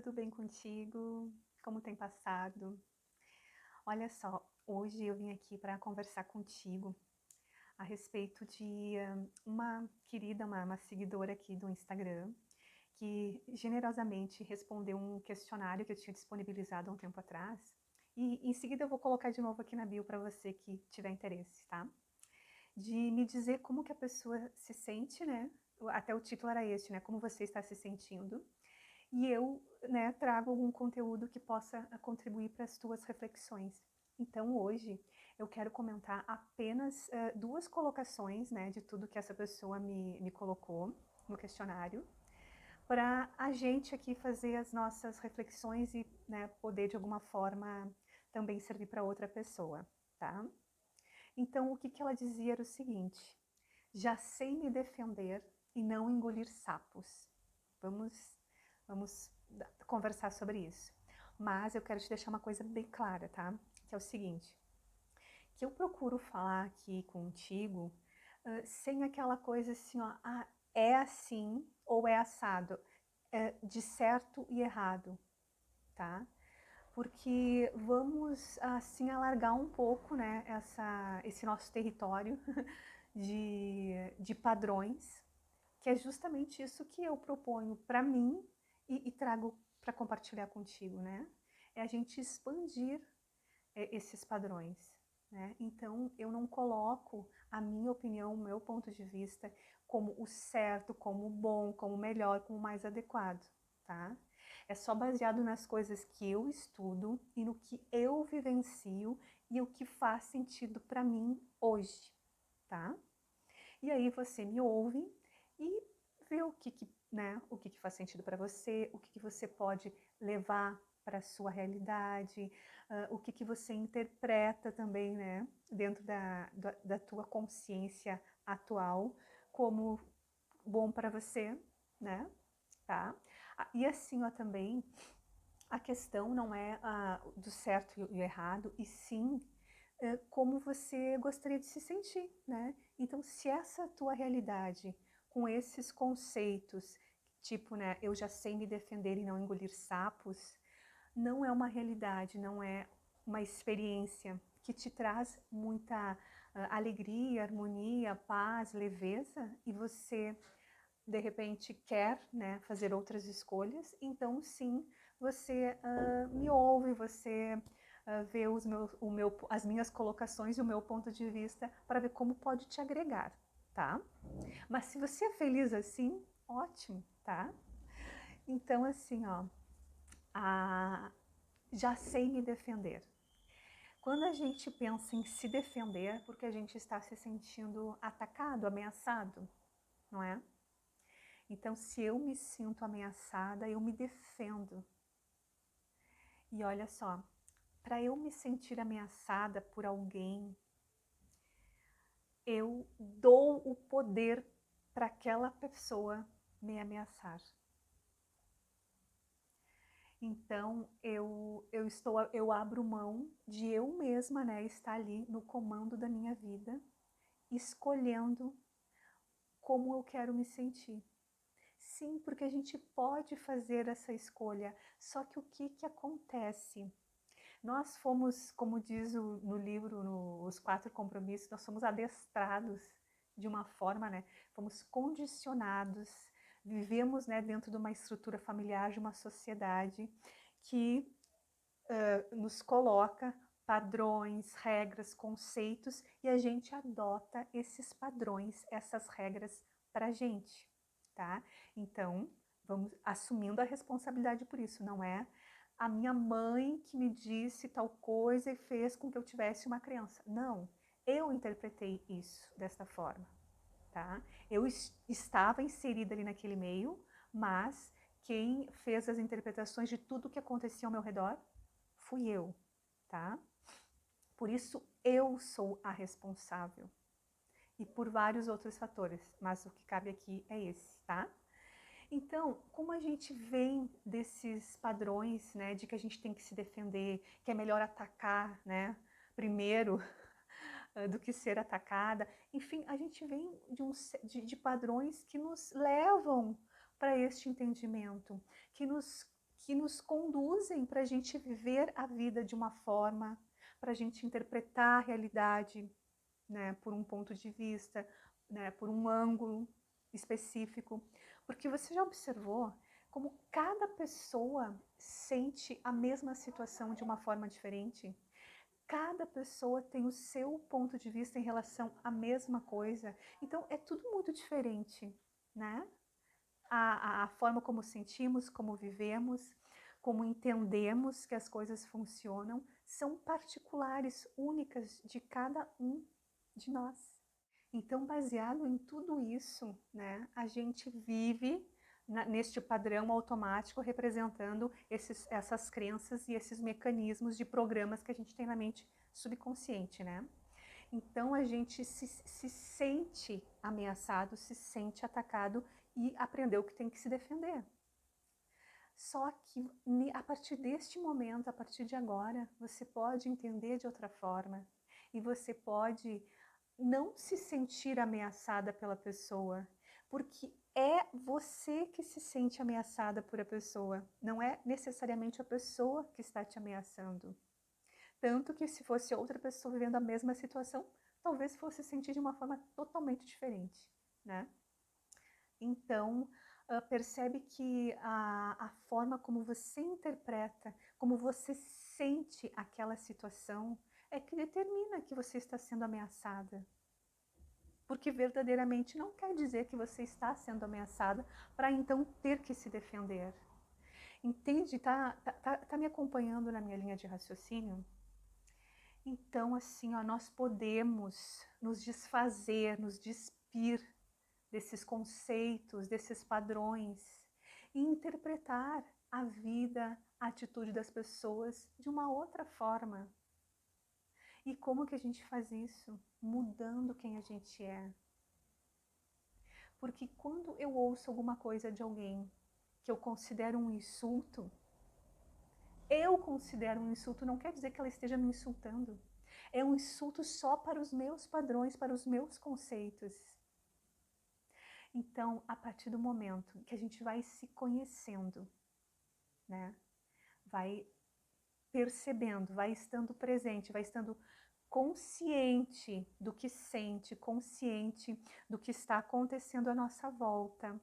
tudo bem contigo? Como tem passado? Olha só, hoje eu vim aqui para conversar contigo a respeito de uma querida, uma seguidora aqui do Instagram, que generosamente respondeu um questionário que eu tinha disponibilizado há um tempo atrás. E em seguida eu vou colocar de novo aqui na bio para você que tiver interesse, tá? De me dizer como que a pessoa se sente, né? Até o título era este, né? Como você está se sentindo. E eu, né, trago algum conteúdo que possa contribuir para as tuas reflexões. Então, hoje, eu quero comentar apenas duas colocações, né, de tudo que essa pessoa me colocou no questionário, para a gente aqui fazer as nossas reflexões e, né, poder, de alguma forma, também servir para outra pessoa, tá? Então, o que ela dizia era o seguinte: já sei me defender e não engolir sapos. Vamos conversar sobre isso. Mas eu quero te deixar uma coisa bem clara, tá? Que é o seguinte: que eu procuro falar aqui contigo sem aquela coisa assim, ó, é assim ou é assado, de certo e errado, tá? Porque vamos assim alargar um pouco, né, esse nosso território de padrões, que é justamente isso que eu proponho para mim e trago para compartilhar contigo, né? É a gente expandir esses padrões, né? Então, eu não coloco a minha opinião, o meu ponto de vista como o certo, como o bom, como o melhor, como o mais adequado, tá? É só baseado nas coisas que eu estudo e no que eu vivencio e o que faz sentido para mim hoje, tá? E aí você me ouve e vê o que faz sentido para você, o que você pode levar para a sua realidade, o que você interpreta também, né, dentro da tua consciência atual como bom para você, né, tá? E assim, ó, também, a questão não é do certo e o errado, e sim como você gostaria de se sentir, né? Então, se essa tua realidade, com esses conceitos, tipo, né, eu já sei me defender e não engolir sapos, não é uma realidade, não é uma experiência que te traz muita alegria, harmonia, paz, leveza, e você de repente quer, né, fazer outras escolhas, então sim, você me ouve, você vê as minhas colocações e o meu ponto de vista para ver como pode te agregar, tá? Mas se você é feliz assim, ótimo, tá? Então assim, ó, já sei me defender. Quando a gente pensa em se defender, porque a gente está se sentindo atacado, ameaçado, não é? Então, se eu me sinto ameaçada, eu me defendo. E olha só, para eu me sentir ameaçada por alguém, eu dou o poder para aquela pessoa me ameaçar. Então, eu abro mão de eu mesma, né, estar ali no comando da minha vida, escolhendo como eu quero me sentir. Sim, porque a gente pode fazer essa escolha, só que o que acontece? Nós fomos, como diz no livro, Os Quatro Compromissos, nós somos adestrados de uma forma, né? Fomos condicionados, vivemos, né, dentro de uma estrutura familiar, de uma sociedade que nos coloca padrões, regras, conceitos e a gente adota esses padrões, essas regras para a gente, tá? Então, vamos assumindo a responsabilidade por isso, não é a minha mãe que me disse tal coisa e fez com que eu tivesse uma criança. Não, eu interpretei isso desta forma, tá? Eu estava inserida ali naquele meio, mas quem fez as interpretações de tudo que acontecia ao meu redor fui eu, tá? Por isso eu sou a responsável. E por vários outros fatores, mas o que cabe aqui é esse, tá? Então, como a gente vem desses padrões, né, de que a gente tem que se defender, que é melhor atacar, né, primeiro do que ser atacada, enfim, a gente vem de padrões que nos levam para este entendimento, que nos conduzem para a gente viver a vida de uma forma, para a gente interpretar a realidade, né, por um ponto de vista, né, por um ângulo específico. Porque você já observou como cada pessoa sente a mesma situação de uma forma diferente? Cada pessoa tem o seu ponto de vista em relação à mesma coisa. Então, é tudo muito diferente, né? A forma como sentimos, como vivemos, como entendemos que as coisas funcionam, são particulares, únicas de cada um de nós. Então, baseado em tudo isso, né, a gente vive neste padrão automático representando essas crenças e esses mecanismos de programas que a gente tem na mente subconsciente, né? Então, a gente se sente ameaçado, se sente atacado e aprendeu que tem que se defender. Só que a partir deste momento, a partir de agora, você pode entender de outra forma e você pode não se sentir ameaçada pela pessoa, porque é você que se sente ameaçada por a pessoa, não é necessariamente a pessoa que está te ameaçando. Tanto que se fosse outra pessoa vivendo a mesma situação, talvez fosse sentir de uma forma totalmente diferente, né? Então, percebe que a forma como você interpreta, como você sente aquela situação, é que determina que você está sendo ameaçada. Porque verdadeiramente não quer dizer que você está sendo ameaçada para então ter que se defender. Entende? Tá me acompanhando na minha linha de raciocínio? Então, assim, ó, nós podemos nos desfazer, nos despir desses conceitos, desses padrões e interpretar a vida, a atitude das pessoas de uma outra forma. E como que a gente faz isso? Mudando quem a gente é. Porque quando eu ouço alguma coisa de alguém que eu considero um insulto, eu considero um insulto, não quer dizer que ela esteja me insultando. É um insulto só para os meus padrões, para os meus conceitos. Então, a partir do momento que a gente vai se conhecendo, né? Vai percebendo, vai estando presente, vai estando consciente do que sente, consciente do que está acontecendo à nossa volta,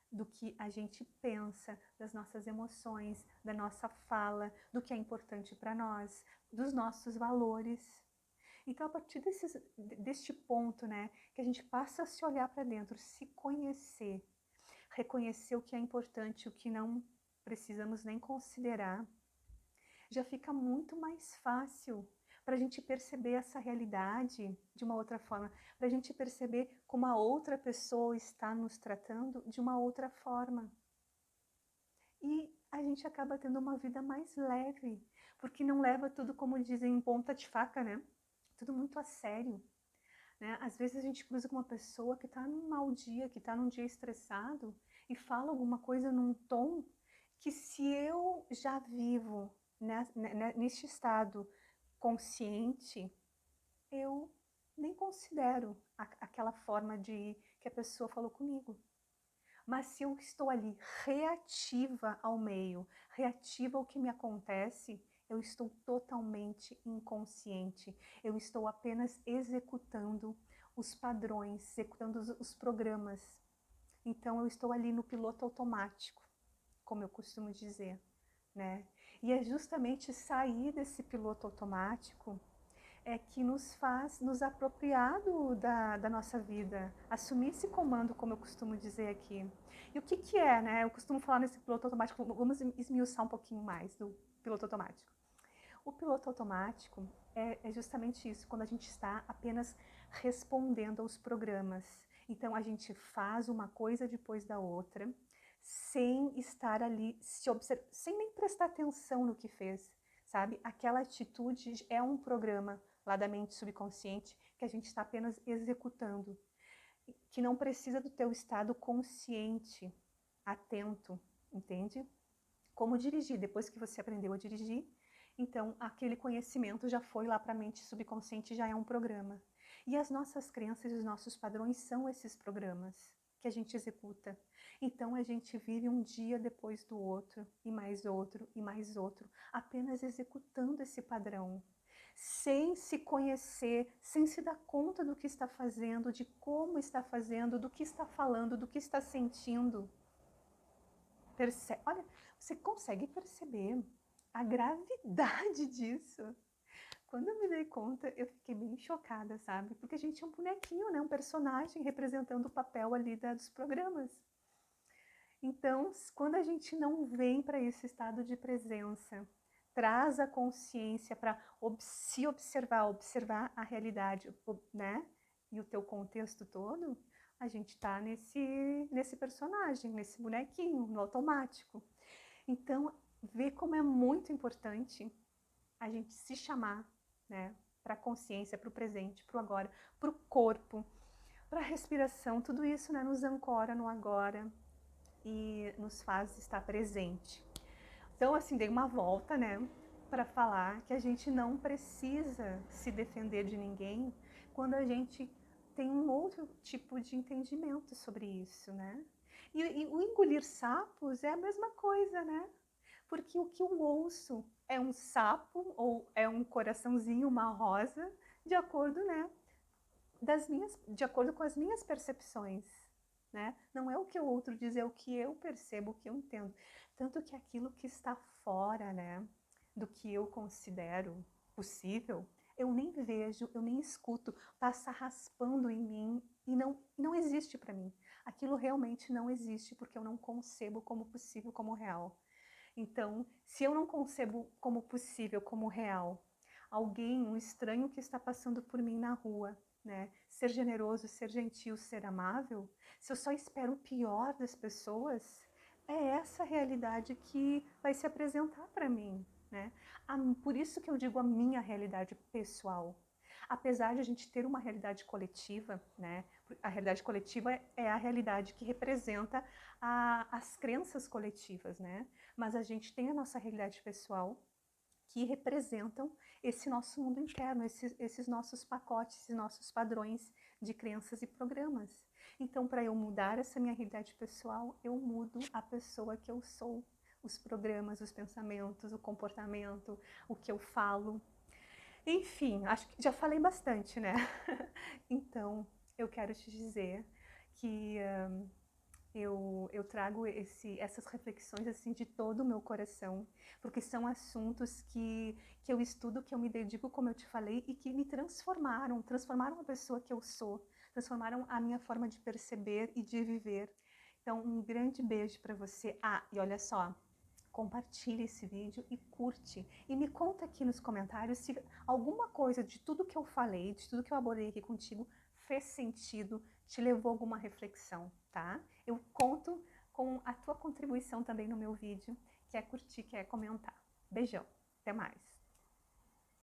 do que a gente pensa, das nossas emoções, da nossa fala, do que é importante para nós, dos nossos valores. Então, a partir deste ponto, né, que a gente passa a se olhar para dentro, se conhecer, reconhecer o que é importante, o que não precisamos nem considerar, já fica muito mais fácil para a gente perceber essa realidade de uma outra forma, para a gente perceber como a outra pessoa está nos tratando de uma outra forma. E a gente acaba tendo uma vida mais leve, porque não leva tudo, como dizem, em ponta de faca, né? Tudo muito a sério. Né? Às vezes a gente cruza com uma pessoa que está num mau dia, que está num dia estressado e fala alguma coisa num tom que, se eu já vivo neste estado consciente, eu nem considero aquela forma de que a pessoa falou comigo. Mas se eu estou ali reativa ao meio, reativa ao que me acontece, eu estou totalmente inconsciente. Eu estou apenas executando os padrões, executando os programas. Então eu estou ali no piloto automático, como eu costumo dizer, né? E é justamente sair desse piloto automático que nos faz nos apropriar da nossa vida, assumir esse comando, como eu costumo dizer aqui. E o que que é, né? Eu costumo falar nesse piloto automático, vamos esmiuçar um pouquinho mais do piloto automático. O piloto automático é justamente isso, quando a gente está apenas respondendo aos programas. Então, a gente faz uma coisa depois da outra, sem estar ali, sem nem prestar atenção no que fez, sabe? Aquela atitude é um programa lá da mente subconsciente que a gente está apenas executando, que não precisa do teu estado consciente, atento, entende? Como dirigir, depois que você aprendeu a dirigir, então aquele conhecimento já foi lá para a mente subconsciente, já é um programa. E as nossas crenças e os nossos padrões são esses programas. que a gente executa. Então a gente vive um dia depois do outro, e mais outro, e mais outro, apenas executando esse padrão, sem se conhecer, sem se dar conta do que está fazendo, de como está fazendo, do que está falando, do que está sentindo. Olha, você consegue perceber a gravidade disso? Quando eu me dei conta, eu fiquei bem chocada, sabe? Porque a gente é um bonequinho, né? Um personagem representando o papel ali dos programas. Então, quando a gente não vem para esse estado de presença, traz a consciência para se observar a realidade, né? E o teu contexto todo, a gente está nesse personagem, nesse bonequinho, no automático. Então, ver como é muito importante a gente se chamar, né, para a consciência, para o presente, para o agora, para o corpo, para a respiração, tudo isso, né, nos ancora no agora e nos faz estar presente. Então, assim, dei uma volta, né, para falar que a gente não precisa se defender de ninguém quando a gente tem um outro tipo de entendimento sobre isso, né? E o engolir sapos é a mesma coisa, né? Porque o que eu ouço é um sapo ou é um coraçãozinho, uma rosa, de acordo, né, de acordo com as minhas percepções, né? Não é o que o outro diz, é o que eu percebo, o que eu entendo. Tanto que aquilo que está fora, né, do que eu considero possível, eu nem vejo, eu nem escuto, passa raspando em mim e não existe para mim. Aquilo realmente não existe porque eu não concebo como possível, como real. Então, se eu não concebo como possível, como real, alguém, um estranho que está passando por mim na rua, né, ser generoso, ser gentil, ser amável, se eu só espero o pior das pessoas, é essa realidade que vai se apresentar para mim, né? Por isso que eu digo a minha realidade pessoal. Apesar de a gente ter uma realidade coletiva, né? A realidade coletiva é a realidade que representa as crenças coletivas, né? Mas a gente tem a nossa realidade pessoal que representam esse nosso mundo interno, esses nossos pacotes, esses nossos padrões de crenças e programas. Então, para eu mudar essa minha realidade pessoal, eu mudo a pessoa que eu sou, os programas, os pensamentos, o comportamento, o que eu falo. Enfim, acho que já falei bastante, né? Então, eu quero te dizer que eu trago essas reflexões assim de todo o meu coração, porque são assuntos que eu estudo, que eu me dedico, como eu te falei, e que me transformaram a pessoa que eu sou, transformaram a minha forma de perceber e de viver. Então, um grande beijo para você. Ah, e olha só, compartilhe esse vídeo e curte. E me conta aqui nos comentários se alguma coisa de tudo que eu falei, de tudo que eu abordei aqui contigo, fez sentido, te levou a alguma reflexão, tá? Eu conto com a tua contribuição também no meu vídeo, que é curtir, que é comentar. Beijão, até mais!